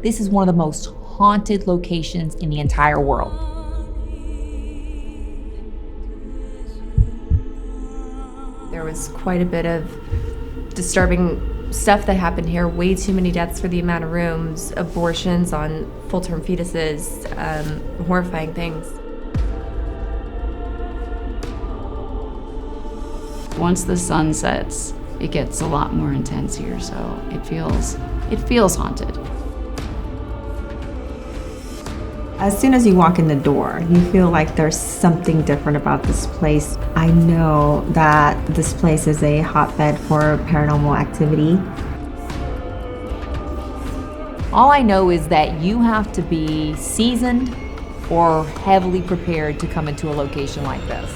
this is one of the most haunted locations in the entire world. There was quite a bit of disturbing stuff that happened here. Way too many deaths for the amount of rooms, abortions on full-term fetuses, horrifying things. Once the sun sets, it gets a lot more intense here, so it feels haunted. As soon as you walk in the door, you feel like there's something different about this place. I know that this place is a hotbed for paranormal activity. All I know is that you have to be seasoned or heavily prepared to come into a location like this.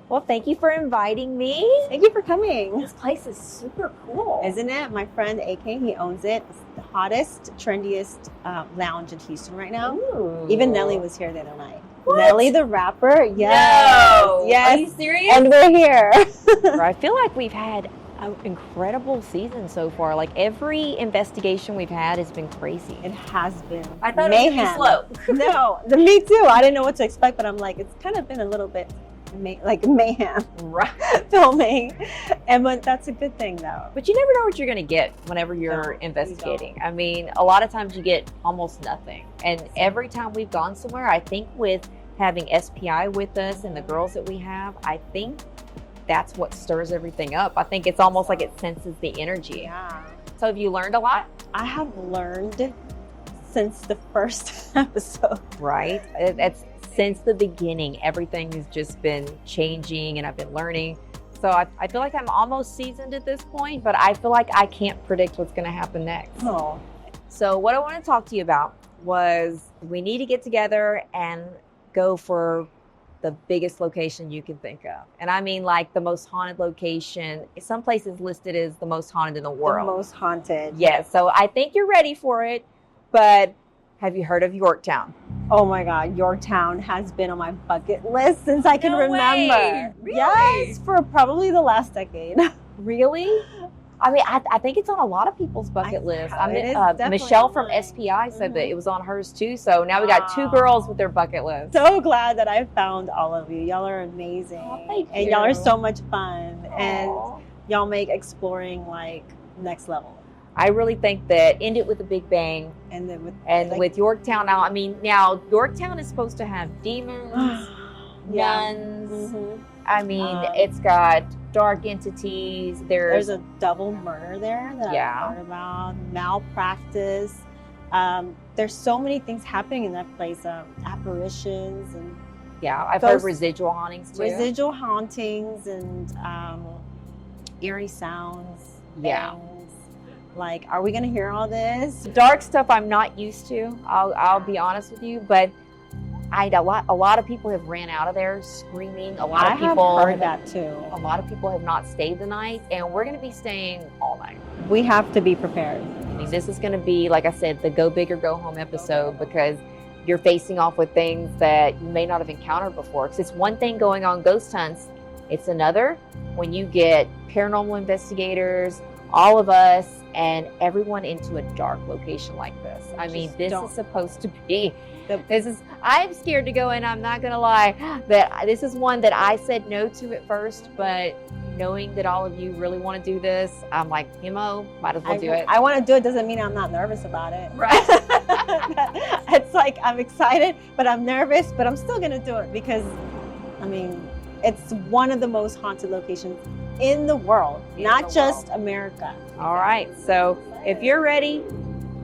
Well, thank you for inviting me. Thank you for coming. This place is super cool. Isn't it? My friend AK, he owns it. It's the hottest, trendiest lounge in Houston right now. Ooh. Even Nelly was here the other night. What? Nelly the rapper, yes. No. Yes. Are you serious? And we're here. I feel like we've had an incredible season so far. Like every investigation we've had has been crazy. It has been I thought mayhem. it was gonna be slow. No, me too. I didn't know what to expect, but I'm like, it's kind of been a little bit like mayhem Right. filming, but that's a good thing though. But you never know what you're going to get whenever you're No, investigating. I mean, a lot of times you get almost nothing. And every time we've gone somewhere, I think with having SPI with us and the girls that we have, I think that's what stirs everything up. I think it's almost like it senses the energy. Yeah. So have you learned a lot? I have learned since the first episode. Right. It's since the beginning, everything has just been changing and I've been learning. So I feel like I'm almost seasoned at this point, but I feel like I can't predict what's going to happen next. Oh. So what I want to talk to you about was we need to get together and go for the biggest location you can think of. And I mean like the most haunted location. Some places listed as the most haunted in the world. The most haunted. Yes. So I think you're ready for it, but have you heard of Yorktown? Oh my God, Yorktown has been on my bucket list since I can No remember. way. Really? Yes, for probably the last decade. Really? I mean, I think it's on a lot of people's bucket list. I mean, it is definitely Michelle on from mine. SPI said that it was on hers too. So now we got two girls with their bucket list. So glad that I found all of you. Y'all are amazing. Oh, thank and y'all are you. so much fun. And Aw. y'all make exploring like next level. I really think that End It With a Big Bang. And then With Yorktown now, I mean, now Yorktown is supposed to have demons, Yeah. nuns. Mhm. I mean, it's got dark entities. There's a double murder there that Yeah. I've heard about, malpractice. There's so many things happening in that place, apparitions and yeah, I've heard ghost- residual hauntings too. residual hauntings and eerie sounds. Yeah. Bangs. Like, are we gonna hear all this? Dark stuff I'm not used to. I'll be honest with you, but a lot of people have ran out of there screaming. A lot of people have heard that too. A lot of people have not stayed the night, and we're going to be staying all night. We have to be prepared. I mean, this is going to be, like I said, the Go Big or Go Home episode, because you're facing off with things that you may not have encountered before. Because it's one thing going on ghost hunts, it's another when you get paranormal investigators, all of us, and everyone into a dark location like this. I mean, this is supposed to be. I'm scared to go in, I'm not gonna lie. This is one that I said no to at first, but knowing that all of you really want to do this, I'm like, might as well do it. I want to do it doesn't mean I'm not nervous about it. Right. It's like I'm excited, but I'm nervous, but I'm still gonna do it because, I mean, it's one of the most haunted locations in the world, not just America. All right, so if you're ready,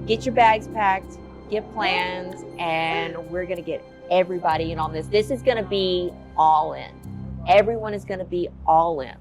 get your bags packed, get plans, and we're gonna get everybody in on this. This is going to be all in. Everyone is going to be all in.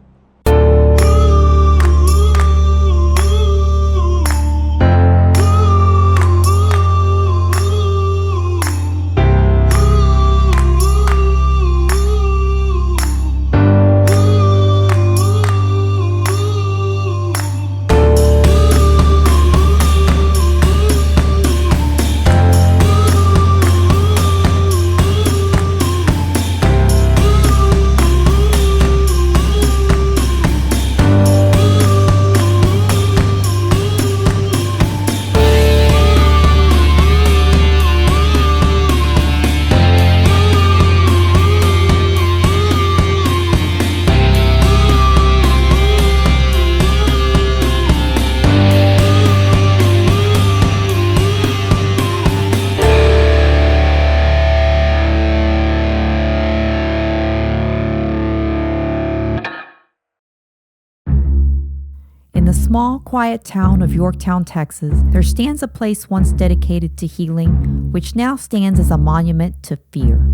In the small, quiet town of Yorktown, Texas, there stands a place once dedicated to healing, which now stands as a monument to fear.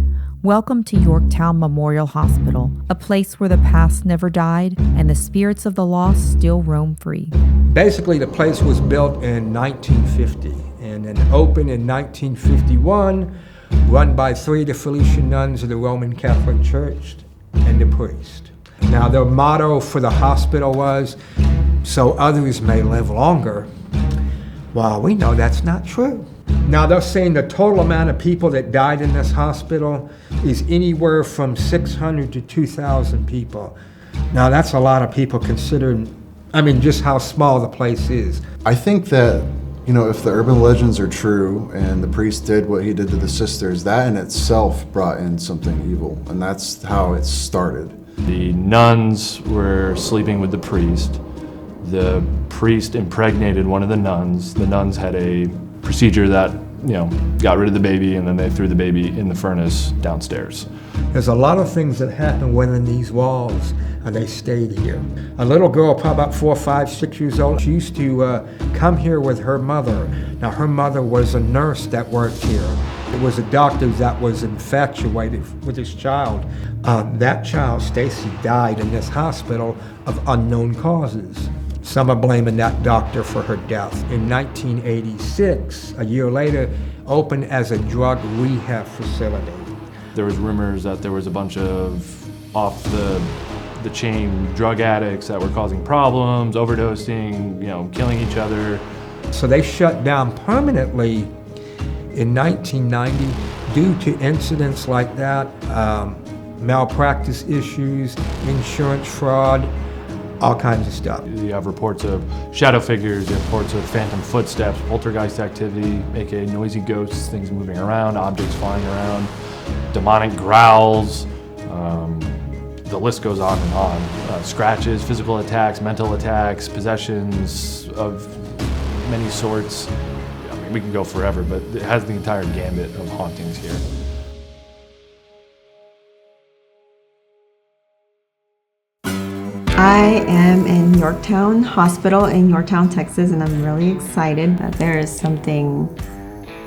Welcome to Yorktown Memorial Hospital, a place where the past never died and the spirits of the lost still roam free. Basically, the place was built in 1950 and then opened in 1951, run by 3 of the Felician nuns of the Roman Catholic Church and the priest. Now, their motto for the hospital was, "So others may live longer." Well, we know that's not true. Now, they're saying the total amount of people that died in this hospital is anywhere from 600 to 2,000 people. Now, that's a lot of people considering, just how small the place is. I think that, if the urban legends are true and the priest did what he did to the sisters, that in itself brought in something evil, and that's how it started. The nuns were sleeping with the priest. The priest impregnated one of the nuns. The nuns had a procedure that, got rid of the baby, and then they threw the baby in the furnace downstairs. There's a lot of things that happened within these walls, and they stayed here. A little girl, probably about 4, 5, 6 years old, she used to come here with her mother. Now, her mother was a nurse that worked here. It was a doctor that was infatuated with his child. That child, 𝗖cie, died in this hospital of unknown causes. Some are blaming that doctor for her death. In 1986, a year later, opened as a drug rehab facility. There was rumors that there was a bunch of off the chain drug addicts that were causing problems, overdosing, killing each other. So they shut down permanently in 1990 due to incidents like that, malpractice issues, insurance fraud, all kinds of stuff. You have reports of shadow figures, you have reports of phantom footsteps, poltergeist activity, aka noisy ghosts, things moving around, objects flying around, demonic growls, the list goes on and on. Scratches, physical attacks, mental attacks, possessions of many sorts. We can go forever, but it has the entire gambit of hauntings here. I am in Yorktown Hospital in Yorktown, Texas, and I'm really excited that there is something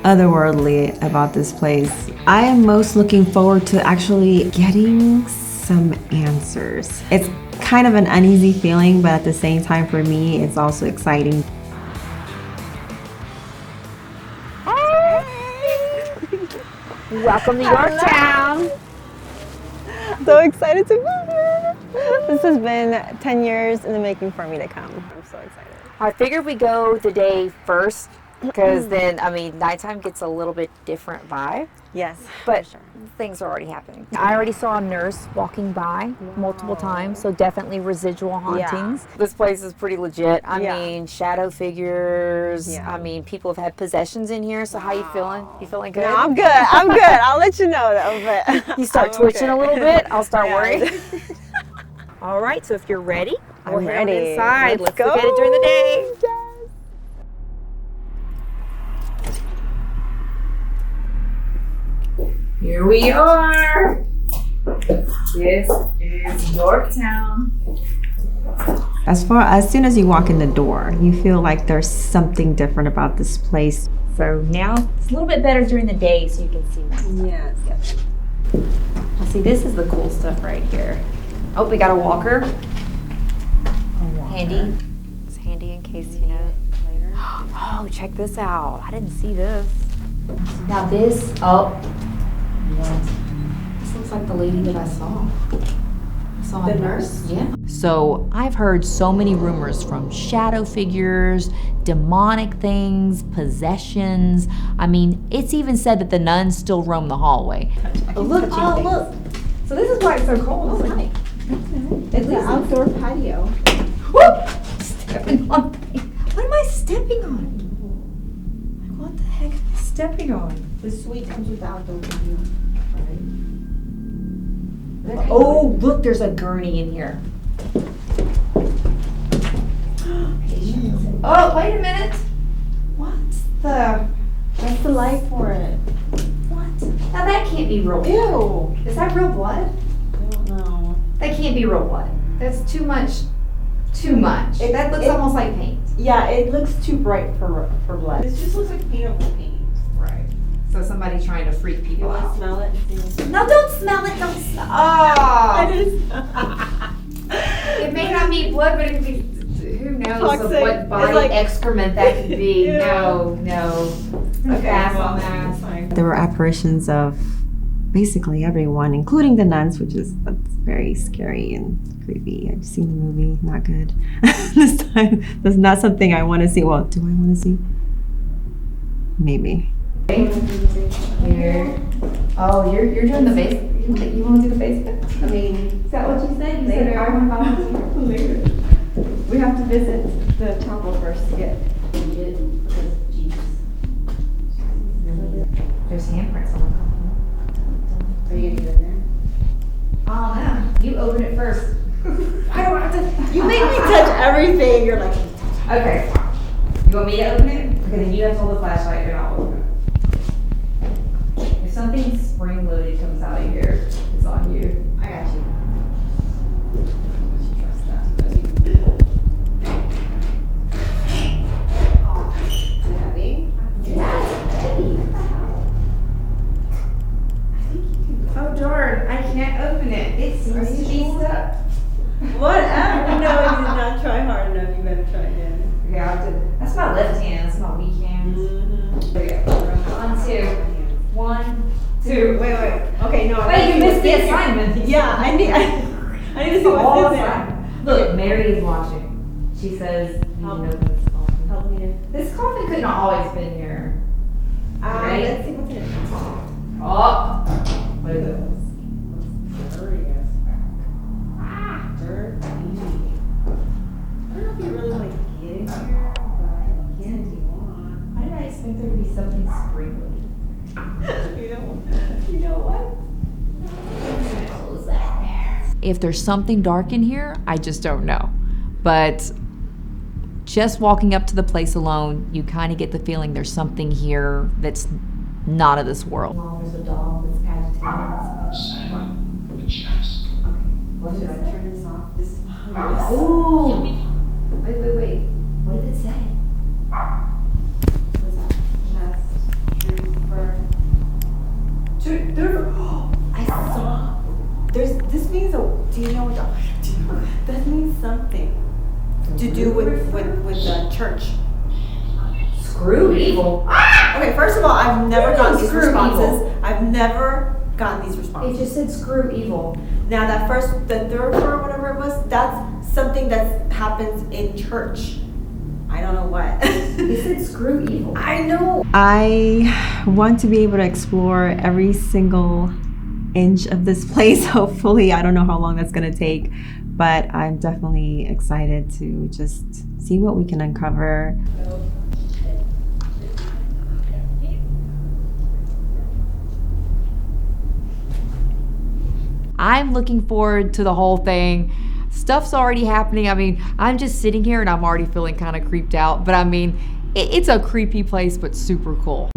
otherworldly about this place. I am most looking forward to actually getting some answers. It's kind of an uneasy feeling, but at the same time for me, it's also exciting. Welcome to Yorktown. So excited to be here. This has been 10 years in the making for me to come. I'm so excited. I figured we go the day first because then, nighttime gets a little bit different vibe. Yes, But for sure. things are already happening. I already saw a nurse walking by multiple times, so definitely residual hauntings. This place is pretty legit. I mean, shadow figures. Yeah. People have had possessions in here, so how you feeling? You feeling good? No, I'm good. I'm good. I'll let you know though. But You start twitching a little bit, I'll start Yeah. worrying. All right, so if you're ready, I'm we'll head on ready. inside. Let's go. look at it during the day. Yes. Here we are. This is Yorktown. As soon as you walk in the door, you feel like there's something different about this place. So now it's a little bit better during the day so you can see more stuff. Yes. Well, see, this is the cool stuff right here. Oh, we got a walker. Handy. It's handy in case, you know, later. Oh, check this out. I didn't see this. Now this, this looks like the lady that I saw. The nurse? Yeah. So I've heard so many rumors from shadow figures, demonic things, possessions. I mean, it's even said that the nuns still roam the hallway. Look. So this is why it's so cold. It's an outdoor patio. Whoop! Stepping on things. What am I stepping on? Like, what the heck am I stepping on? The suite comes with the outdoor patio. Oh, look, there's a gurney in here. Oh, wait a minute. That's the light for it. What? Now that can't be real blood. Ew. Is that real blood? I don't know. That can't be real blood. That's too much. That looks almost like paint. Yeah, it looks too bright for blood. This just looks like paintable paint. Right. So somebody trying to freak You people want to out. smell it and see? No, don't smell it. Don't smell It may not be blood, but it could be, who knows of Toxic. what body It's like- excrement that could be. Ew. No. Pass on that. There were apparitions of basically everyone, including the nuns, that's very scary and creepy. I've seen the movie, not good. This time, that's not something I want to see. Well, do I want to see? Maybe. Here. Oh, you're doing the base. You want to do the basement? I mean, Is that what you said? You said I want to volunteer. we have to visit the temple first to get. There's handprints on the Are you gonna do it there? Oh no, you open it first. I don't have to. You make me touch everything. You're like. Okay. You want me to open it? Okay, then you have to hold the flashlight and I'll open it. If something spring loaded comes out of here, it's on you. I got you. Trust that. Is it heavy? Yeah, it's heavy. Oh darn, I can't open it. It seems to be stuck. Whatever. No, you did not try hard enough. You better try again. Okay, I'll have to. That's my left hand, that's my weak hand. There we go. 1, 2. 1, 2. Wait. Okay, no. Wait, you missed the assignment. Yeah, I need to see what's in there. Look, Mary is watching. She says, you can open this coffin. Help me to. This coffin couldn't have always been here. Right? Let's see what's in it. Oh! What is it? Dirty. I don't know if you really want to get in here, but you can if you want. Why did I expect there to be something sprinkled? You know what? Close that there. If there's something dark in here, I just don't know. But just walking up to the place alone, you kind of get the feeling there's something here that's not of this world. There's a dog that's agitated. What should I turn this off? This is Ooh! Wait. What did it say? What's that? I saw. This means do you know what that means something to do with the church. Screw evil. Okay, first of all, I've never gotten these Screw responses. evil. I've never gotten these It responses. just said screw evil. Now the third part, whatever it was, that's something that happens in church. I don't know what. It said screw evil. I know. I want to be able to explore every single inch of this place. Hopefully, I don't know how long that's gonna take, but I'm definitely excited to just see what we can uncover. I'm looking forward to the whole thing. Stuff's already happening. I mean, I'm just sitting here and I'm already feeling kind of creeped out. But I mean, it's a creepy place, but super cool.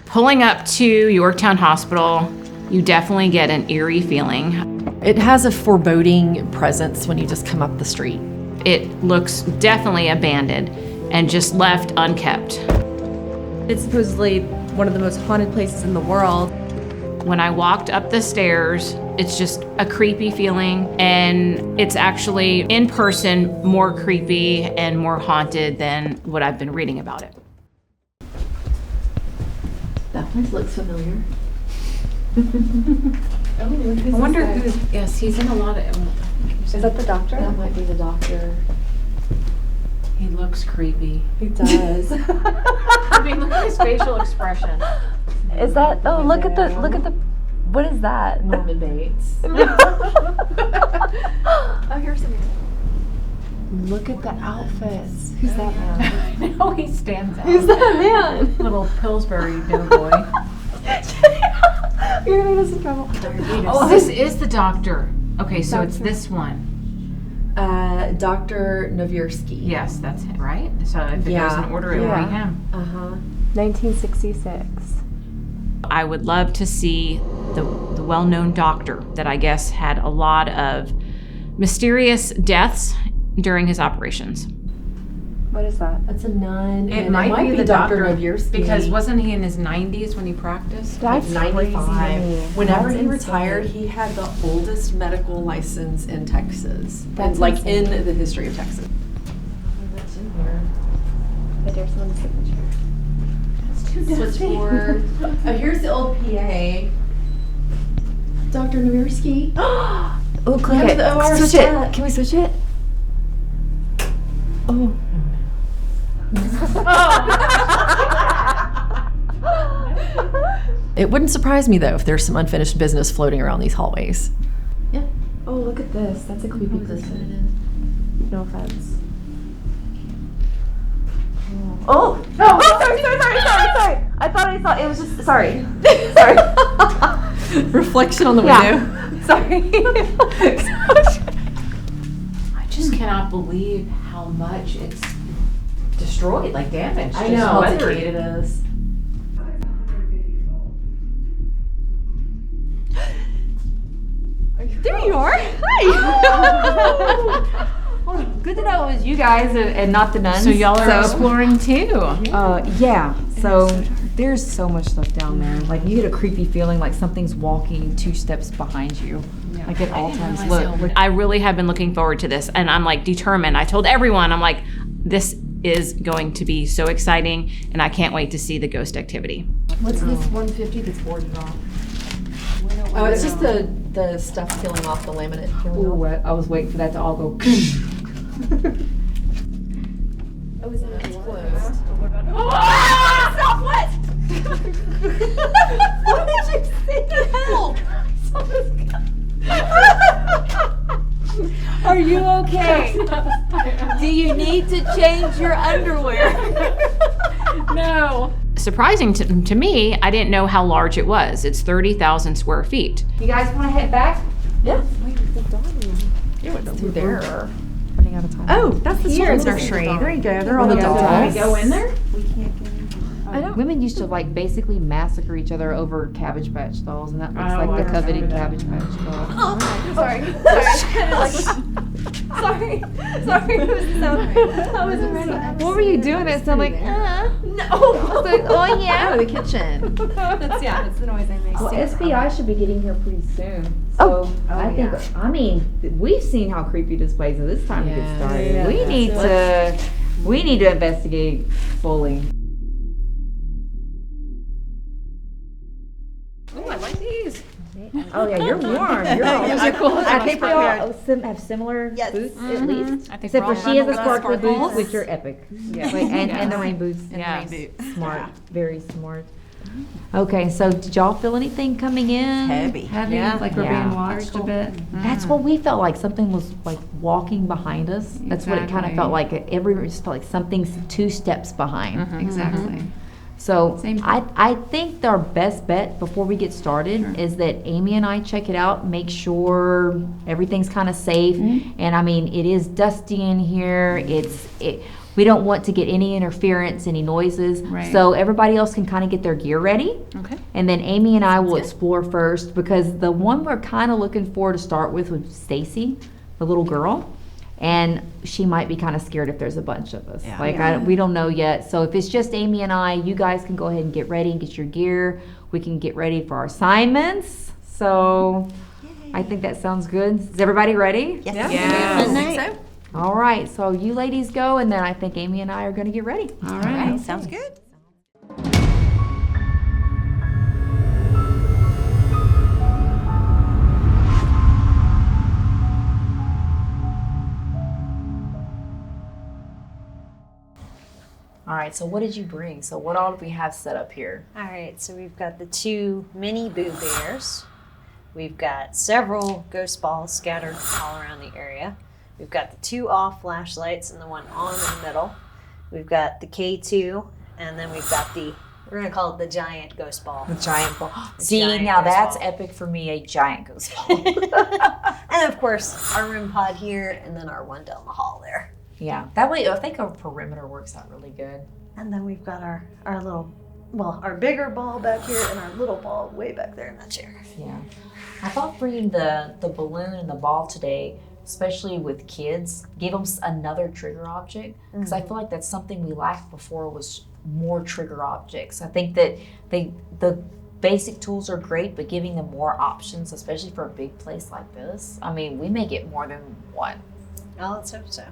Pulling up to Yorktown Hospital, You definitely get an eerie feeling. It has a foreboding presence when you just come up the street. It looks definitely abandoned and just left unkept. It's supposedly one of the most haunted places in the world. When I walked up the stairs, it's just a creepy feeling, and it's actually in person more creepy and more haunted than what I've been reading about it. That place looks familiar. I wonder who's, yes, he's in a lot of, Is that the doctor? That might be the doctor. he looks creepy. He does. I mean, look at his facial expression. Is that? Oh, look at the. What is that? Norman Bates. Oh, here's some. Look at the outfits. Who's that man? I know he stands out. Who's that man? Little Pillsbury doughboy. You're gonna get us in trouble. Oh, this is the doctor. Okay, so it's this one. Dr. 𝗵𝗂𝘁𝗁𝗁𝗃. Yes, that's it, right? So if it goes in order, it will be him. 1966. I would love to see the well-known doctor that I guess had a lot of mysterious deaths during his operations. What is that? That's a nun. It and might be the Dr. doctor, 𝗵𝗂𝘁𝗁𝗃. Because wasn't he in his 90s when he practiced? That's 95. crazy. Whenever That's he insane. retired, he had the oldest medical license in Texas. That's and insane. in the history of Texas. What's in here? But there's someone's signature. Switchboard. Oh, here's the old PA. Dr. 𝗵𝗂𝘁𝗁𝗃. Oh, click Look it. at the OR Switch stat. it. Can we switch it? Oh. It wouldn't surprise me though if there's some unfinished business floating around these hallways. Yeah. Oh, look at this. That's a creepy person. No offense. Oh! No! Oh, sorry. I thought I saw it was just sorry. Reflection on the Yeah. window. Sorry. I just cannot believe how much it's destroyed, like damaged. I just know how weathered. decayed it is. There you are. Hi. Well, good to know it was you guys and not the nuns. So y'all are exploring too. Yeah. So there's so much stuff down there. Like you get a creepy feeling like something's walking 2 steps behind you. Like at all times. Look. I really have been looking forward to this, and I'm like determined. I told everyone, I'm like, this is going to be so exciting, and I can't wait to see the ghost activity. What's this 150 that's boarded off? Oh, it's just the stuff peeling off the laminate. Ooh, I was waiting for that to all go. Oh, is it? It's closed. Stop! What? What did you say? Help! Are you okay? Do you need to change your underwear? No. Surprising to me, I didn't know how large it was. It's 30,000 square feet. You guys want to head back? Yeah. Through there. Running out of time. Oh, that's the children's nursery. There you go. They're all the Yeah. dolls. Can we go in there? Women used to like basically massacre each other over Cabbage Patch dolls, and that looks like the coveted Cabbage Patch doll. Sorry. Sorry. I wasn't ready. What were you doing? It sounded like, No. oh yeah. Oh, the kitchen. That's the noise I make. Well, 𝗧𝗶𝗺𝗃 should be getting here pretty soon. So I think, I mean, we've seen how creepy this place is. It's time to get started. Yeah, we need to investigate fully. Oh, I like these. Oh yeah, you're warm. You're all, Those are cool. I think we all Prepared. have similar Yes. boots at least. I think Except we're for all she has the bundled up. sparkly boots, Sparkles. which are epic. Yeah. And the rain boots. Yes. Smart, very smart. Okay, so did y'all feel anything coming in? Heavy. Yeah. Like we're being watched a bit. That's what we felt like. Something was like walking behind us. That's what it kind of Exactly. felt like. It just felt like something's 2 steps behind. Exactly. So Same. I think our best bet before we get started is that Amy and I check it out, make sure everything's kind of safe. And I mean, it is dusty in here. We don't want to get any interference, any noises. Right. So everybody else can kind of get their gear ready. Okay. And then Amy and I will explore first, because the one we're kind of looking for to start with was 𝗖𝗂, the little girl. And she might be kind of scared if there's a bunch of us. We don't know yet. So if it's just Amy and I, you guys can go ahead and get ready and get your gear. We can get ready for our assignments. So I think that sounds good. Is everybody ready? Yes. Yeah. Good night. All right. So you ladies go, and then I think Amy and I are going to get ready. All right. Sounds good. All right. So what did you bring? So what all do we have set up here? All right, so we've got the 2 mini Boo Bears. We've got several ghost balls scattered all around the area. We've got the 2 off flashlights and the one on in the middle. We've got the K2, and then we've got we're gonna call it the giant ghost ball. The giant ball. The See, giant now ghost that's ball. epic for me, a giant ghost ball. And of course, our REM pod here, and then our one down the hall there. Yeah, that way I think our perimeter works out really good. And then we've got our little, our bigger ball back here and our little ball way back there in that chair. Yeah. I thought bringing the balloon and the ball today, especially with kids, gave them another trigger object, because I feel like that's something we lacked before, was more trigger objects. I think that the basic tools are great, but giving them more options, especially for a big place like this, I mean, we may get more than one. Oh, let's hope so.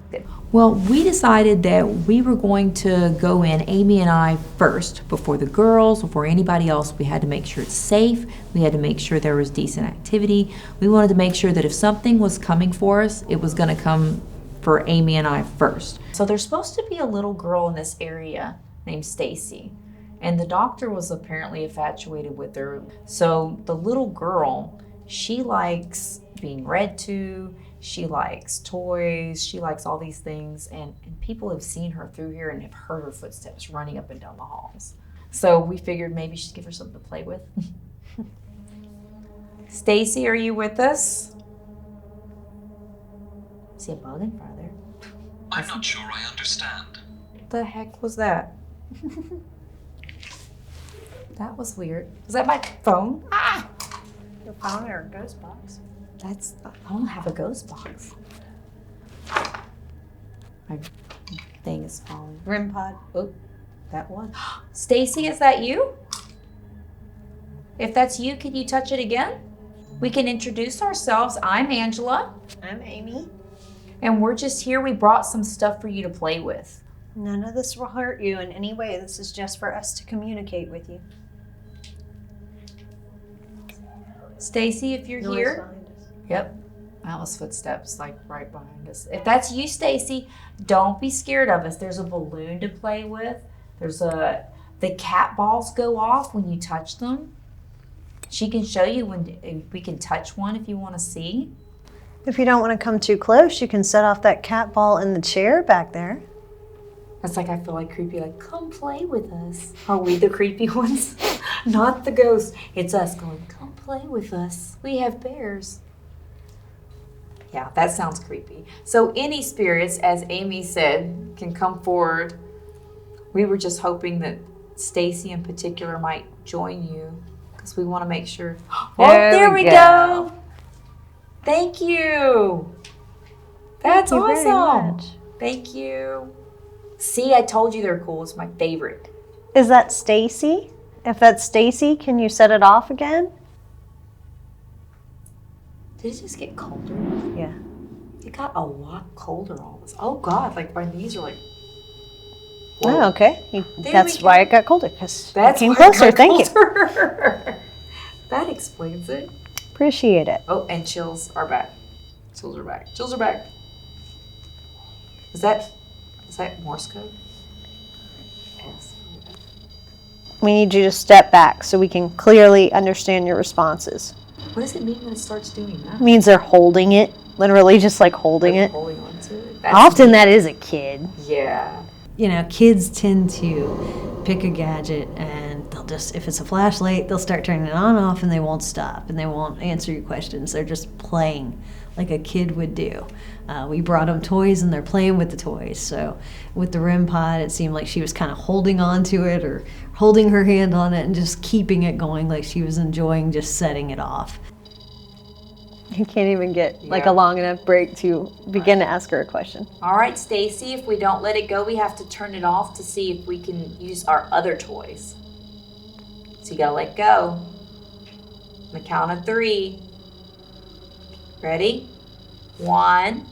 Well, we decided that we were going to go in, Amy and I first, before the girls, before anybody else. We had to make sure it's safe. We had to make sure there was decent activity. We wanted to make sure that if something was coming for us, it was going to come for Amy and I first. So there's supposed to be a little girl in this area named 𝗖𝗂, and the doctor was apparently infatuated with her. So the little girl, she likes being read to. She likes toys, she likes all these things, and people have seen her through here and have heard her footsteps running up and down the halls. So we figured maybe she'd give her something to play with. 𝗖𝗂, are you with us? See a bug in front of there? I'm not sure I understand. What the heck was that? That was weird. Was that my phone? Ah! Your phone or a ghost box? I don't have a ghost box. My thing is falling. REM pod. Oh, that one. 𝗖𝗂, is that you? If that's you, can you touch it again? We can introduce ourselves. I'm Angela, I'm Amy. and we're just here. We brought some stuff for you to play with. None of this will hurt you in any way. This is just for us to communicate with you. 𝗖𝗂, if you're Noise here. behind us. Yep. Alice's footsteps, like right behind us. If that's you, 𝗖𝗂, don't be scared of us. There's a balloon to play with. The cat balls go off when you touch them. She can show you when we can touch one if you want to see. If you don't want to come too close, you can set off that cat ball in the chair back there. That's like, I feel like creepy, like, come play with us. Are we the creepy ones? Not the ghost. It's us going, come play with us. We have bears. Yeah, that sounds creepy. So any spirits, as Amy said, can come forward. We were just hoping that 𝗖𝗂 in particular might join you, because we want to make sure. There we go. Thank you. That's Thank you very awesome. much. Thank you. See, I told you they're cool. It's my favorite. Is that 𝗖𝗂? If that's 𝗖𝗂, can you set it off again? Did it just get colder? Yeah. It got a lot colder all of a sudden. Oh God, like my knees are like. Oh, okay. There That's we why go. it got colder, because it That's came why it closer. got Thank you. colder. That explains it. Appreciate it. Oh, and chills are back. Chills are back. Chills are back. Is that Morse code? Yes. We need you to step back so we can clearly understand your responses. What does it mean when it starts doing that? It means they're holding it, literally just like holding Like it. holding on to it. Often that is a kid. Yeah. you know, kids tend to pick a gadget and they'll just, if it's a flashlight, they'll start turning it on and off and they won't stop and they won't answer your questions. They're just playing like a kid would do. We brought them toys and they're playing with the toys. So with the REM pod, it seemed like she was kind of holding on to it or holding her hand on it and just keeping it going, like she was enjoying just setting it off. You can't even get like a long enough break to begin to ask her a question. All right, Stacy, if we don't let it go, we have to turn it off to see if we can use our other toys. So you gotta let go. On the count of 3. Ready? 1,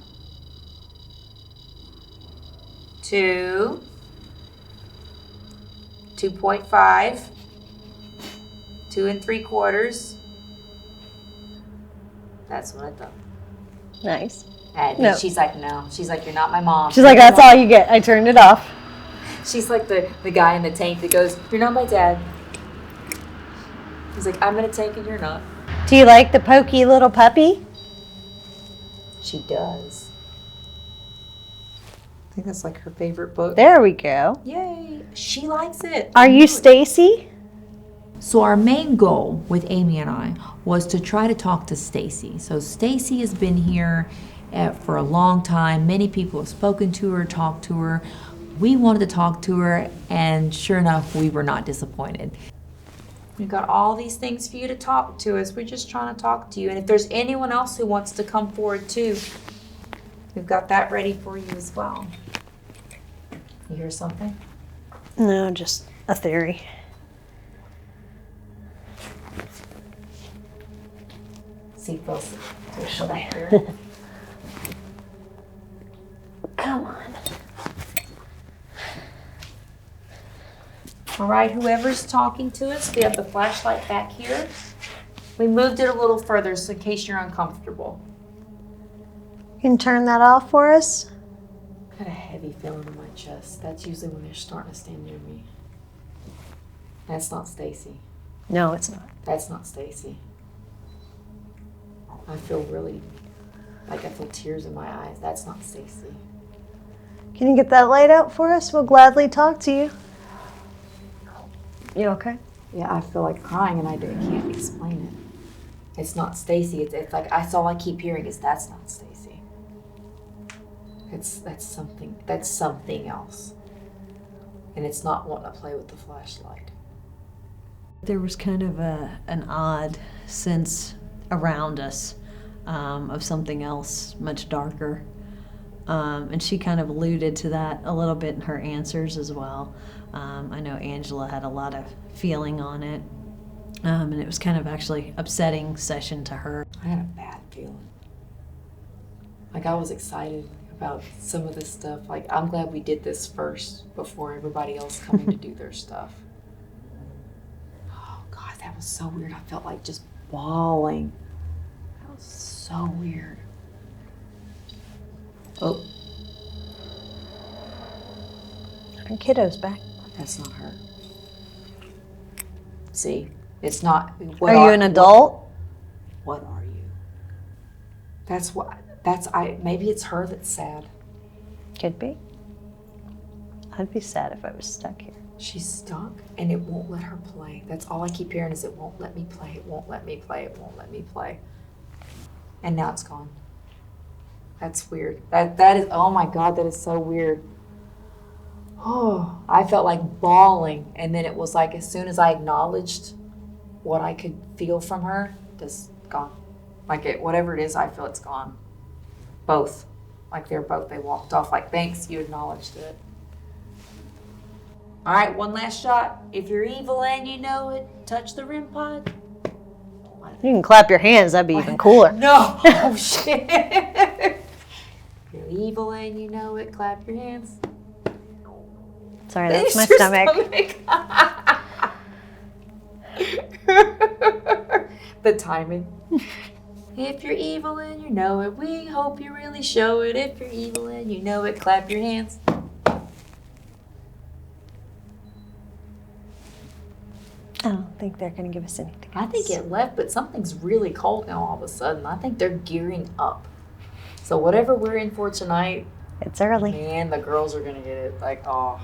2, 2.5, 2 3/4. That's what I thought. Nice. And No. she's like, no. She's like, you're not my mom. She's like, that's all you get. I turned it off. She's like the guy in the tank that goes, you're not my dad. He's like, I'm in a tank and you're not. Do you like the pokey little puppy? She does. I think that's like her favorite book. There we go. Yay. She likes it. Are you Stacy? So our main goal with Amy and I was to try to talk to Stacy. So Stacy has been here for a long time. Many people have spoken to her, talked to her. We wanted to talk to her, and sure enough, we were not disappointed. We've got all these things for you to talk to us. We're just trying to talk to you. And if there's anyone else who wants to come forward too, we've got that ready for you as well. You hear something? No, just a theory. See, Phil's back there. Come on. All right, whoever's talking to us, we have the flashlight back here. We moved it a little further so in case you're uncomfortable. You can turn that off for us? I got a heavy feeling in my chest. That's usually when they're starting to stand near me. That's not Stacy. No, it's not. That's not Stacy. I feel really, like I feel tears in my eyes. That's not Stacy. Can you get that light out for us? We'll gladly talk to you. You okay? Yeah, I feel like crying and I can't explain it. It's not Stacy. It's like that's all I keep hearing is that's not Stacy. That's something else. And it's not wanting to play with the flashlight. There was kind of an odd sense around us of something else much darker. And she kind of alluded to that a little bit in her answers as well. I know Angela had a lot of feeling on it. And it was kind of actually upsetting session to her. I had a bad feeling. Like I was excited about some of this stuff. Like I'm glad we did this first before everybody else coming to do their stuff. Oh God, that was so weird. I felt like just bawling. That was so weird. Oh. Our kiddo's back. That's not her. See, it's not. Are you an adult? What are you? Maybe it's her that's sad. Could be. I'd be sad if I was stuck here. She's stuck and it won't let her play. That's all I keep hearing is it won't let me play, it won't let me play, it won't let me play. And now it's gone. That's weird. That is, oh my God, that is so weird. Oh, I felt like bawling. And then it was like, as soon as I acknowledged what I could feel from her, just gone. Like whatever it is, I feel it's gone. Both. Like they walked off like, thanks, you acknowledged it. All right, one last shot. If you're evil and you know it, touch the REM pod. You can clap your hands, that'd be even cooler. No, oh shit. If you're evil and you know it, clap your hands. Sorry, that's my stomach. The timing. If you're evil and you know it, we hope you really show it. If you're evil and you know it, clap your hands. I don't think they're going to give us anything else. I think it left, but something's really cold now all of a sudden. I think they're gearing up. So whatever we're in for tonight, It's early. And the girls are gonna get it. Like, oh.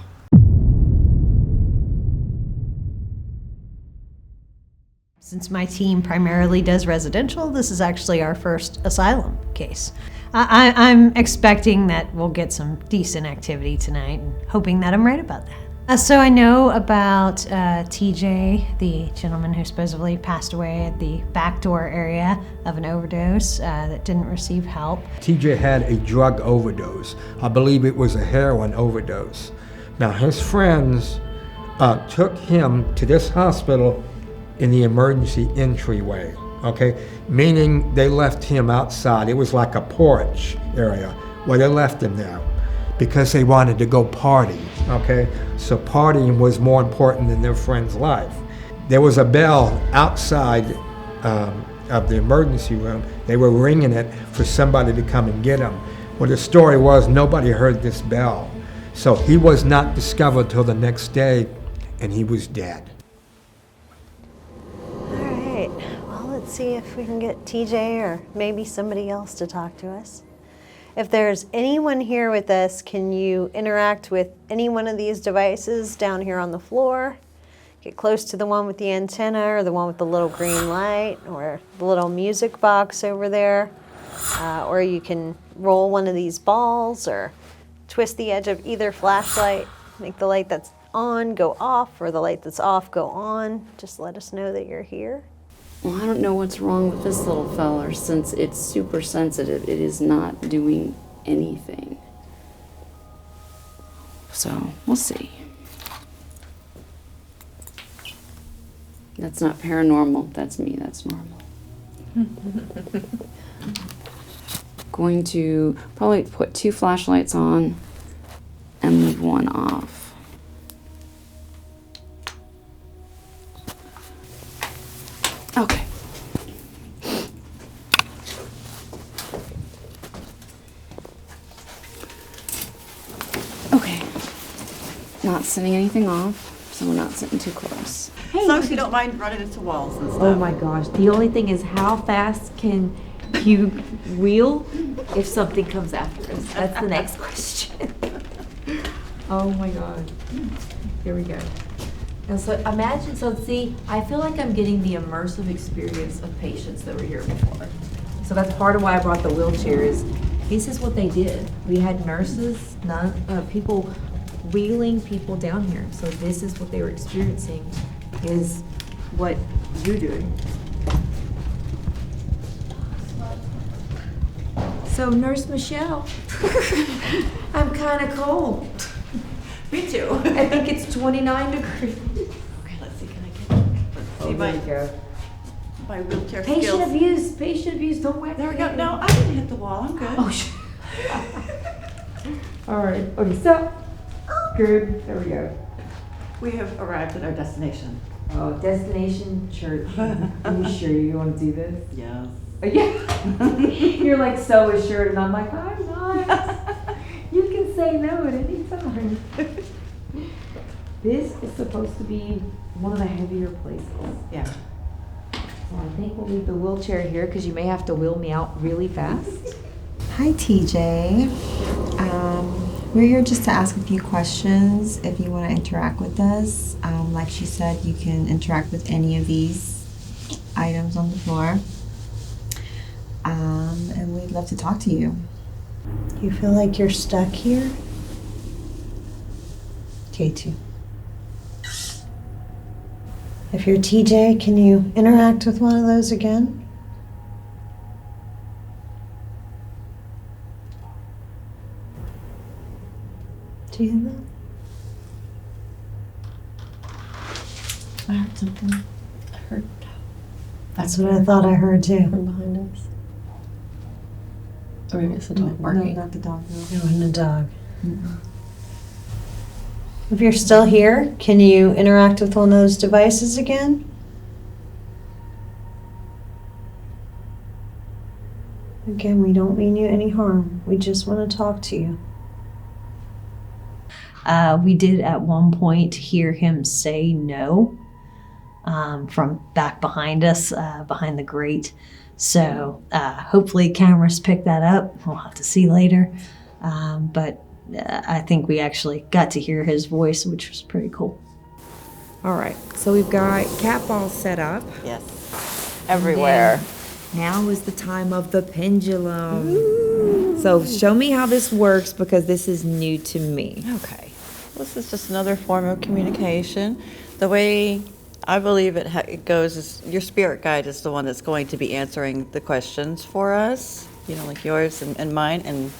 Since my team primarily does residential, this is actually our first asylum case. I'm expecting that we'll get some decent activity tonight and hoping that I'm right about that. So I know about TJ, the gentleman who supposedly passed away at the back door area of an overdose that didn't receive help. TJ had a drug overdose. I believe it was a heroin overdose. Now his friends took him to this hospital in the emergency entryway, okay? Meaning they left him outside. It was like a porch area where they left him there because they wanted to go party, okay? So partying was more important than their friend's life. There was a bell outside of the emergency room. They were ringing it for somebody to come and get him. Well, the story was nobody heard this bell. So he was not discovered till the next day, and he was dead. Let's see if we can get TJ or maybe somebody else to talk to us. If there's anyone here with us, can you interact with any one of these devices down here on the floor? Get close to the one with the antenna or the one with the little green light or the little music box over there. Or you can roll one of these balls or twist the edge of either flashlight, make the light that's on go off or the light that's off go on. Just let us know that you're here. Well, I don't know what's wrong with this little feller since it's super sensitive. It is not doing anything. So, we'll see. That's not paranormal. That's me. That's normal. Going to probably put 2 flashlights on and leave 1 off. Okay. Okay. Not sending anything off, so we're not sitting too close. Hey, so if you don't mind running into walls and stuff. Oh my gosh. The only thing is how fast can you wheel if something comes after us? That's the next question. Oh my God. Here we go. And so imagine, see, I feel like I'm getting the immersive experience of patients that were here before. So that's part of why I brought the wheelchairs. This is what they did. We had nurses, people wheeling people down here. So this is what they were experiencing, is what you're doing. So Nurse Michelle, I'm kind of cold. Me too. I think it's 29 degrees. Okay, let's see, can I get, let's see my wheelchair skills. Patient abuse, don't whack. There we go. No, I didn't hit the wall, I'm good. Oh, shit. All right, okay, so, good, there we go. We have arrived at our destination. Oh, destination church. Are you sure you want to do this? Yes. Yeah. You're like so assured, and I'm like, I'm not. You can say no at any time. This is supposed to be one of the heavier places. Yeah. So I think we'll leave the wheelchair here because you may have to wheel me out really fast. Hi, TJ. We're here just to ask a few questions if you want to interact with us. Like she said, you can interact with any of these items on the floor. And we'd love to talk to you. You feel like you're stuck here? K2. If you're TJ, can you interact with one of those again? Do you hear that? I heard something. I heard. That's what I thought I heard too. From behind us. Or maybe it's the dog barking. No, not the dog. It wasn't a dog. Mm-mm. If you're still here, can you interact with one of those devices again? Again, we don't mean you any harm. We just want to talk to you. We did at one point hear him say no from back behind us, behind the grate. So hopefully cameras pick that up. We'll have to see later. But I think we actually got to hear his voice, which was pretty cool. All right, so we've got cat balls set up. Yes, everywhere. Now is the time of the pendulum. Ooh. So show me how this works, because this is new to me. Okay, this is just another form of communication. The way I believe it goes is your spirit guide is the one that's going to be answering the questions for us, you know, like yours and mine, and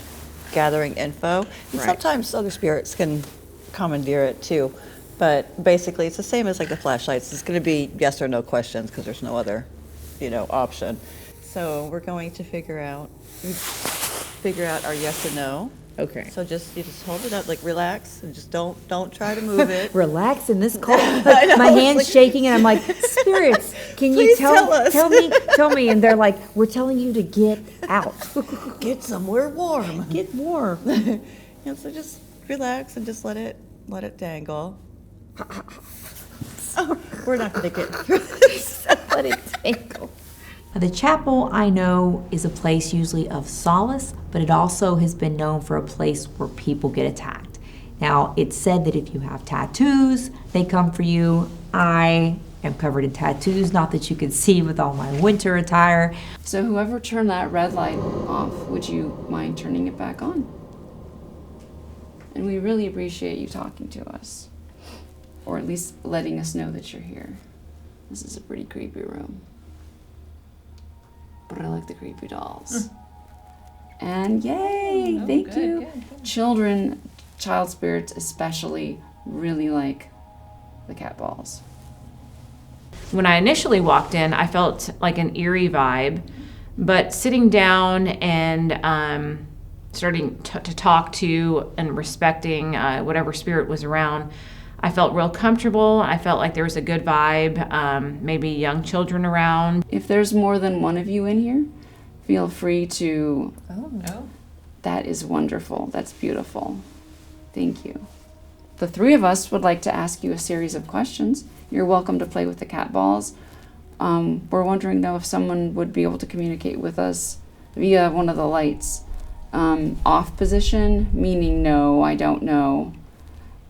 gathering info. And sometimes other spirits can commandeer it too. But basically, it's the same as like the flashlights. It's going to be yes or no questions, because there's no other, you know, option. So we're going to figure out our yes and no. Okay. So you just hold it up, like relax, and just don't try to move it. Relax in this cold. Like, my hand's shaking, and I'm like, spirits, can you tell us? Tell me. And they're like, we're telling you to get out. Get somewhere warm. Get warm. And so just relax and just let it dangle. We're not going to get through this. Let it dangle. The chapel, I know, is a place usually of solace, but it also has been known for a place where people get attacked. Now, it's said that if you have tattoos, they come for you. I am covered in tattoos, not that you can see with all my winter attire. So whoever turned that red light off, would you mind turning it back on? And we really appreciate you talking to us, or at least letting us know that you're here. This is a pretty creepy room. But I like the creepy dolls. And yay, thank you. Good. Child spirits especially really like the cat balls. When I initially walked in, I felt like an eerie vibe, but sitting down and starting to talk to and respecting whatever spirit was around, I felt real comfortable. I felt like there was a good vibe, maybe young children around. If there's more than one of you in here, feel free to... Oh, no. That is wonderful. That's beautiful. Thank you. The three of us would like to ask you a series of questions. You're welcome to play with the cat balls. We're wondering, though, if someone would be able to communicate with us via one of the lights. Off position, meaning no, I don't know.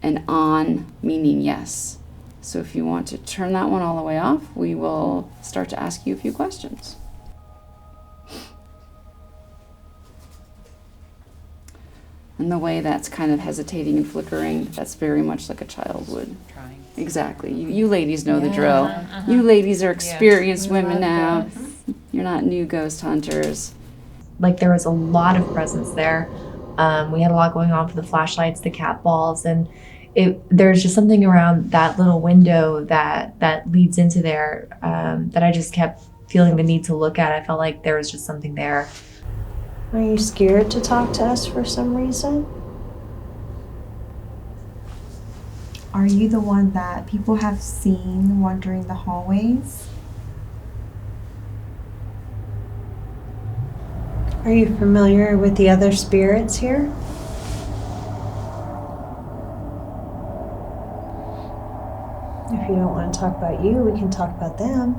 And on, meaning yes. So if you want to turn that one all the way off, we will start to ask you a few questions. And the way that's kind of hesitating and flickering, that's very much like a child would. Trying. Exactly. You ladies know the drill. You ladies are experienced women now. You're not new ghost hunters. Like, there was a lot of presence there. We had a lot going on for the flashlights, the cat balls, and there's just something around that little window that leads into there that I just kept feeling the need to look at. I felt like there was just something there. Are you scared to talk to us for some reason? Are you the one that people have seen wandering the hallways? Are you familiar with the other spirits here? If you don't want to talk about you, we can talk about them.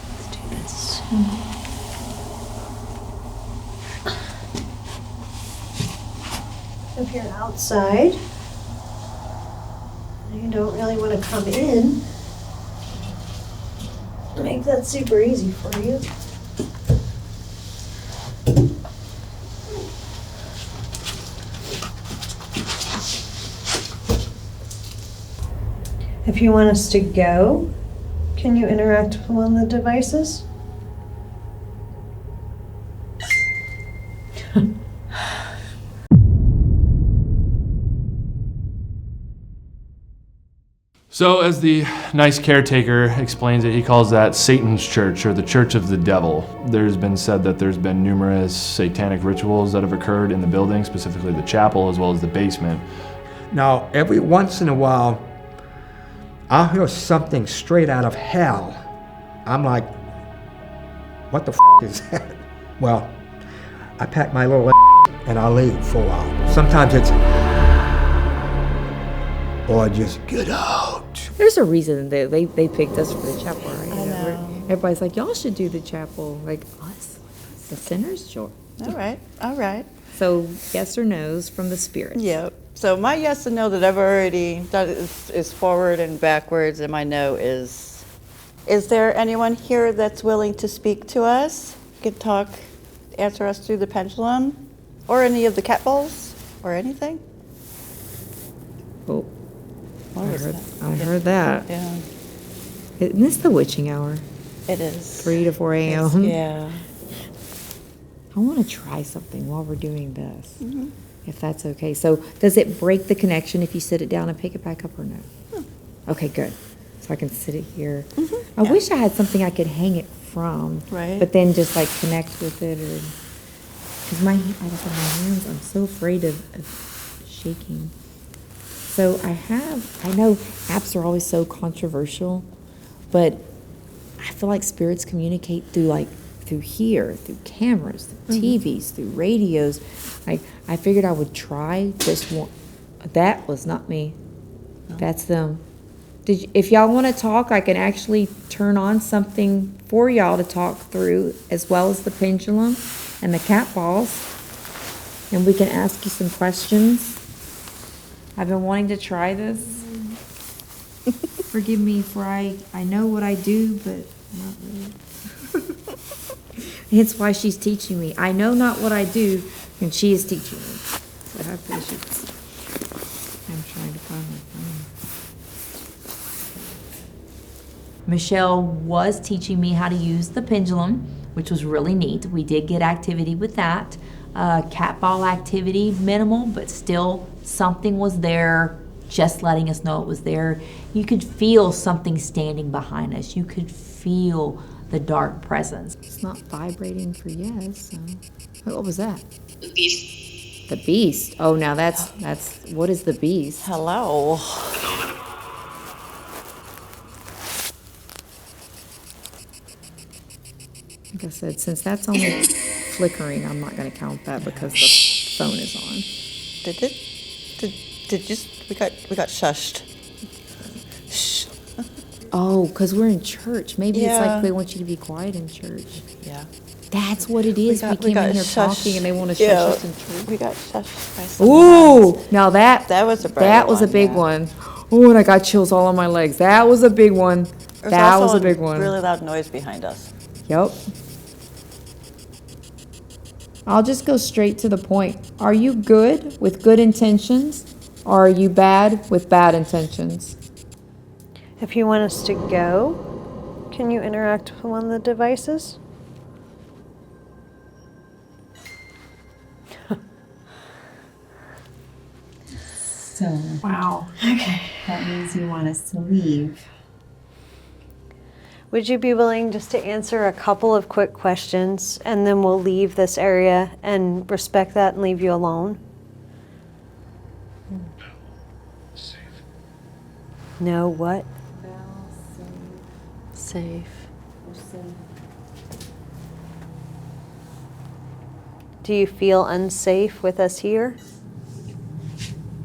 Let's do this. If you're outside, and you don't really want to come in, make that super easy for you. If you want us to go, can you interact with one of the devices? So as the nice caretaker explains it, he calls that Satan's church, or the church of the devil. There's been said that there's been numerous satanic rituals that have occurred in the building, specifically the chapel as well as the basement. Now, every once in a while, I'll hear something straight out of hell. I'm like, what the is that? Well, I pack my little and I leave for a while. Sometimes it's, or just get out. There's a reason they picked us for the chapel, right? I know. Everybody's like, y'all should do the chapel. Like, us? The sinner's joy. All right, all right. So yes or no's from the spirits. Yep. So my yes and no that I've already done is forward and backwards, and my no is there anyone here that's willing to speak to us? Could talk, answer us through the pendulum, or any of the cat balls, or anything? Oh, What was that? I heard that. Yeah, Isn't this the witching hour? it is. 3 to 4 a.m. Yeah. I want to try something while we're doing this, Mhm. if that's okay. So does it break the connection if you sit it down and pick it back up or no? Okay, good. So I can sit it here. I wish I had something I could hang it from. Right. But then just like connect with it, or because my hands, I'm so afraid of shaking. So I know apps are always so controversial, but I feel like spirits communicate through here, through cameras, through TVs, through radios. I figured I would try just one. That was not me. That's them. If y'all want to talk, I can actually turn on something for y'all to talk through, as well as the pendulum and the cat balls, and we can ask you some questions. I've been wanting to try this. Forgive me for I know what I do, but not really. Hence why she's teaching me. I know not what I do, and she is teaching me. So have patience. I'm trying to find my phone. Michelle was teaching me how to use the pendulum, which was really neat. We did get activity with that. Cat ball activity, minimal, but still something was there, just letting us know it was there. You could feel something standing behind us. You could feel the dark presence. It's not vibrating for yes. So. What was that? The beast. The beast. Oh, now that's what is the beast? Hello. Like I said, since that's only flickering, I'm not going to count that because the phone is on. Did it? Did you? We got shushed. Shh. Oh, because we're in church. Maybe it's Yeah. like they want you to be quiet in church. Yeah. That's what it is. We came got in here shushed. talking and they want to shush Yeah. us in church. We got shushed by someone Ooh, else. now that was a that was a big one. Oh, and I got chills all on my legs. That was a big one. There's That also was a big one. Really loud noise behind us. Yep. I'll just go straight to the point. Are you good with good intentions, or are you bad with bad intentions? If you want us to go, can you interact with one of the devices? So, wow. Okay. That means you want us to leave. Would you be willing just to answer a couple of quick questions, and then we'll leave this area and respect that and leave you alone? Safe. No, what? Safe. Do you feel unsafe with us here?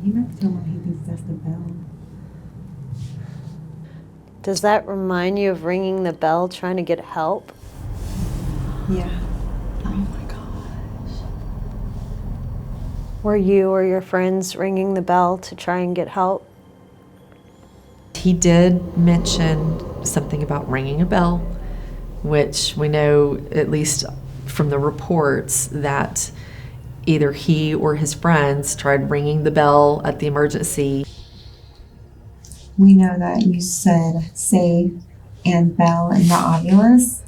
You have to tell him he thinks that's the bell. Does that remind you of ringing the bell trying to get help? Yeah. Oh my gosh. Were you or your friends ringing the bell to try and get help? He did mention something about ringing a bell, which we know, at least from the reports, that either he or his friends tried ringing the bell at the emergency. We know that you said safe and bell in the ovulus.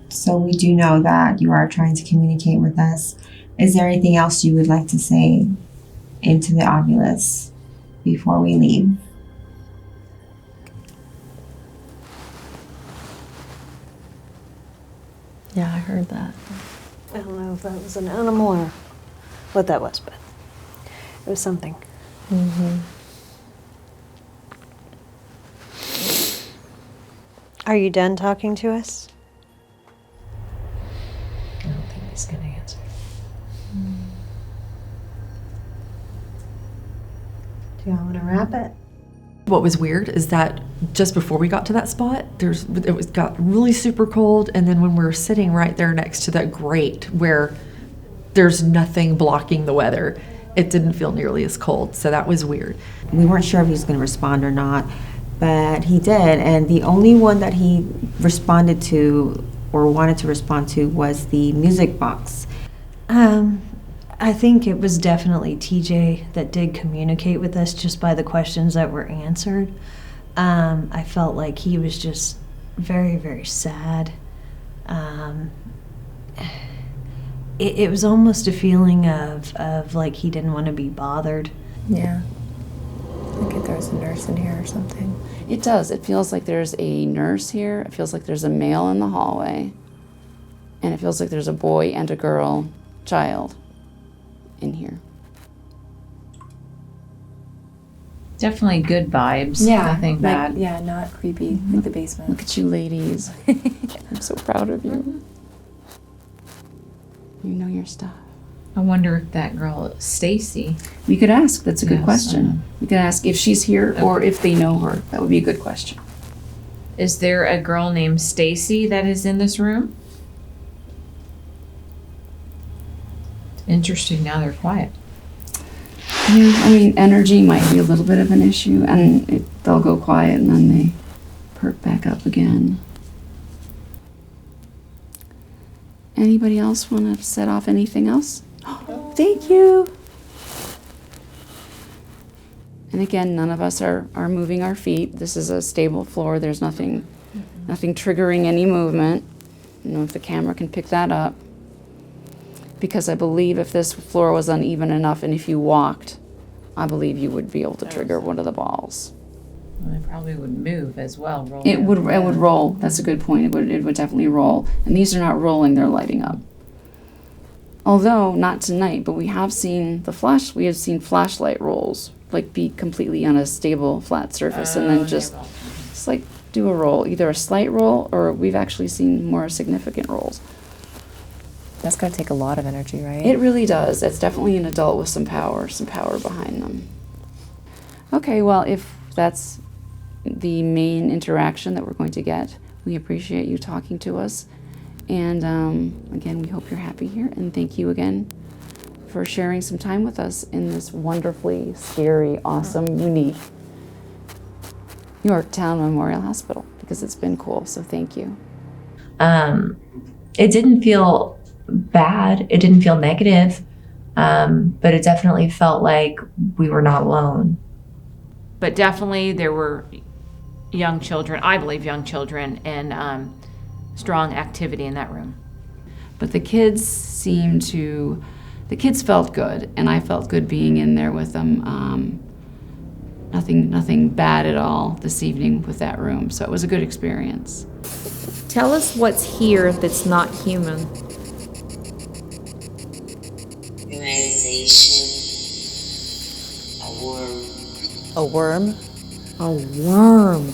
So we do know that you are trying to communicate with us. Is there anything else you would like to say into the ovulus before we leave? Yeah, I heard that. I don't know if that was an animal or what that was, but it was something. Mm-hmm. Are you done talking to us? I don't think he's going to answer. Do y'all want to wrap it? What was weird is that just before we got to that spot, got really super cold, and then when we were sitting right there next to that grate where there's nothing blocking the weather, it didn't feel nearly as cold, so that was weird. We weren't sure if he was going to respond or not, but he did, and the only one that he responded to or wanted to respond to was the music box. I think it was definitely TJ that did communicate with us just by the questions that were answered. I felt like he was just very, very sad. It was almost a feeling of like he didn't want to be bothered. Yeah. I think there's a nurse in here or something. It does. It feels like there's a nurse here. It feels like there's a male in the hallway. And it feels like there's a boy and a girl child in here. Definitely good vibes. Yeah. Nothing like, bad. Yeah, not creepy. Like the basement. Look at you ladies. I'm so proud of you. You know your stuff. I wonder if that girl, 𝗖cie. We could ask. That's a good Yes, question. We could ask if she's here or if they know her. That would be a good question. Is there a girl named 𝗖cie that is in this room? Interesting, now they're quiet. Yeah, I mean, energy might be a little bit of an issue, and they'll go quiet and then they perk back up again. Anybody else want to set off anything else? Oh, thank you. And again, none of us are moving our feet. This is a stable floor. There's nothing triggering any movement. I don't know if the camera can pick that up. Because I believe if this floor was uneven enough and if you walked, I believe you would be able to trigger one of the balls. Well, it probably would move as well. Roll It would roll. That's a good point. It would definitely roll. And these are not rolling, they're lighting up. Although, not tonight, but we have seen flashlight rolls, like be completely on a stable, flat surface and then just like do a roll. Either a slight roll or we've actually seen more significant rolls. That's got to take a lot of energy, right? It really does. It's definitely an adult with some power behind them. Okay, well, if that's the main interaction that we're going to get, we appreciate you talking to us. And again, we hope you're happy here. And thank you again for sharing some time with us in this wonderfully scary, awesome, unique Yorktown Memorial Hospital, because it's been cool. So thank you. It didn't feel bad. It didn't feel negative, but it definitely felt like we were not alone. But definitely there were young children, I believe young children, and strong activity in that room. But the kids felt good, and I felt good being in there with them. Nothing bad at all this evening with that room, so it was a good experience. Tell us what's here that's not human. A worm. A worm? A worm.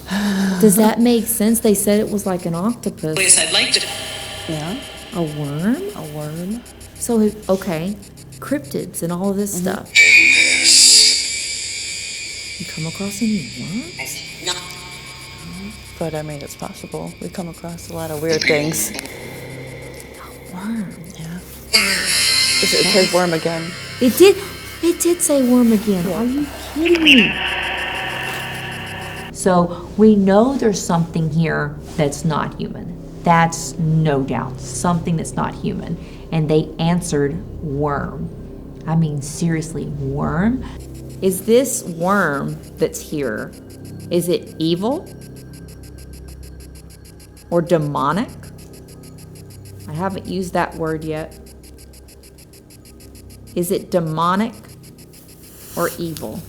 Does that make sense? They said it was like an octopus. Yes, I'd like to. Yeah. A worm? A worm. So, okay, cryptids and all of this stuff. You come across any worms? No. But I mean, it's possible. We come across a lot of weird things. A worm. Yeah. It said worm again. It did say worm again. Yeah. Are you kidding me? So we know there's something here that's not human. That's no doubt something that's not human. And they answered worm. I mean, seriously, worm? Is this worm that's here, is it evil or demonic? I haven't used that word yet. Is it demonic or evil?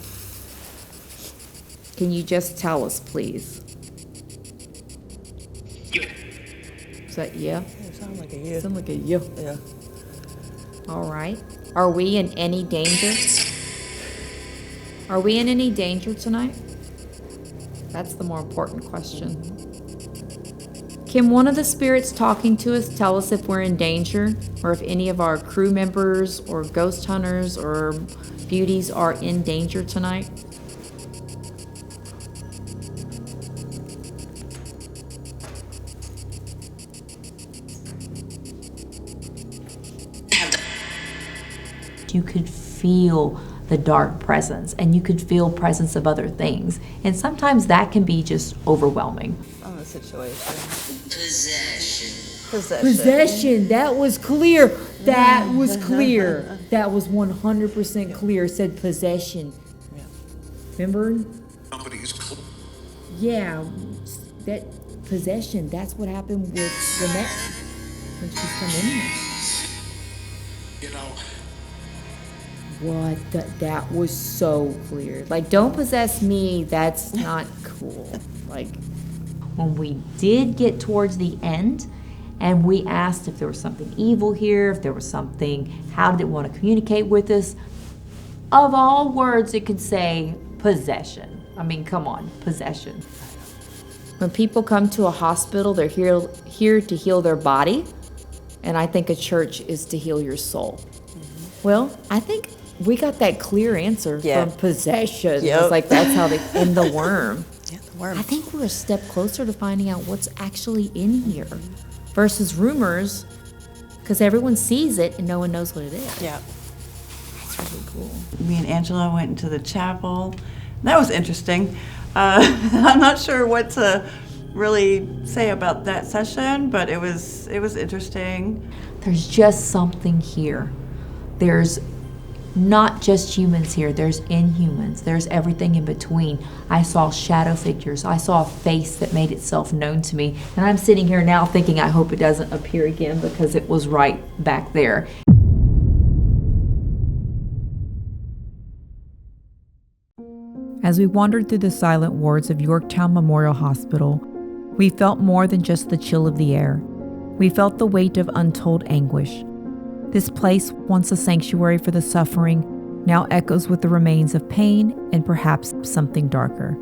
Can you just tell us, please? Is that yeah? It sounds like a yeah. Sound like a yeah. Yeah. All right. Are we in any danger? Are we in any danger tonight? That's the more important question. Can one of the spirits talking to us tell us if we're in danger, or if any of our crew members or ghost hunters or beauties are in danger tonight? you could feel the dark presence, and you could feel presence of other things. And sometimes that can be just overwhelming. On the situation. Possession. That was clear. That was clear. That was 100% clear. It said possession. Remember? Yeah, that possession. That's what happened with Lynette when she's come in here. You know. What? That was so clear. Like, don't possess me. That's not cool. Like, when we did get towards the end, and we asked if there was something evil here, if there was something, how did it want to communicate with us? Of all words, it could say possession. I mean, come on, possession. When people come to a hospital, they're here to heal their body, and I think a church is to heal your soul. Well, I think we got that clear answer from possession. Yep. It's like that's how they end the worm. Yeah, the worm. I think we're a step closer to finding out what's actually in here versus rumors, because everyone sees it and no one knows what it is. Yeah. That's really cool. Me and Angela went into the chapel. That was interesting. I'm not sure what to really say about that session, but it was interesting. There's just something here. There's not just humans here, there's inhumans, there's everything in between. I saw shadow figures, I saw a face that made itself known to me, and I'm sitting here now thinking I hope it doesn't appear again because it was right back there. As we wandered through the silent wards of Yorktown Memorial Hospital, we felt more than just the chill of the air. We felt the weight of untold anguish. This place, once a sanctuary for the suffering, now echoes with the remains of pain and perhaps something darker.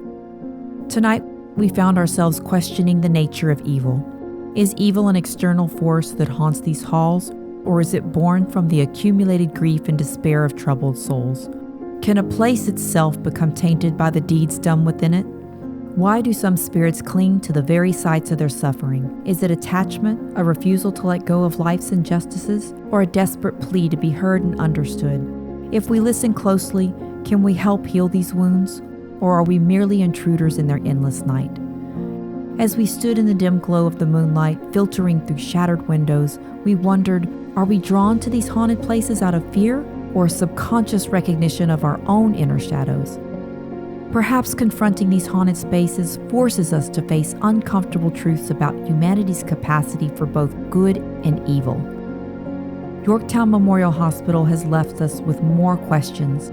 Tonight, we found ourselves questioning the nature of evil. Is evil an external force that haunts these halls, or is it born from the accumulated grief and despair of troubled souls? Can a place itself become tainted by the deeds done within it? Why do some spirits cling to the very sites of their suffering? Is it attachment, a refusal to let go of life's injustices, or a desperate plea to be heard and understood? If we listen closely, can we help heal these wounds, or are we merely intruders in their endless night? As we stood in the dim glow of the moonlight, filtering through shattered windows, we wondered, are we drawn to these haunted places out of fear, or a subconscious recognition of our own inner shadows? Perhaps confronting these haunted spaces forces us to face uncomfortable truths about humanity's capacity for both good and evil. Yorktown Memorial Hospital has left us with more questions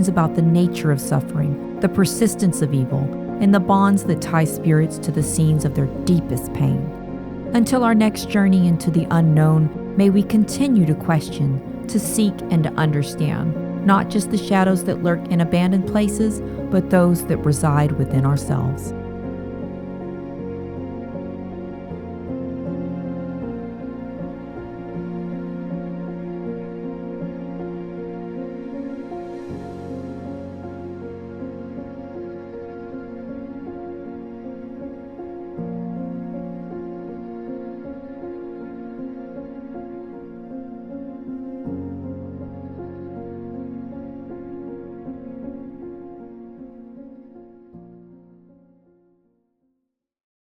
about the nature of suffering, the persistence of evil, and the bonds that tie spirits to the scenes of their deepest pain. Until our next journey into the unknown, may we continue to question, to seek, and to understand, not just the shadows that lurk in abandoned places, but those that reside within ourselves.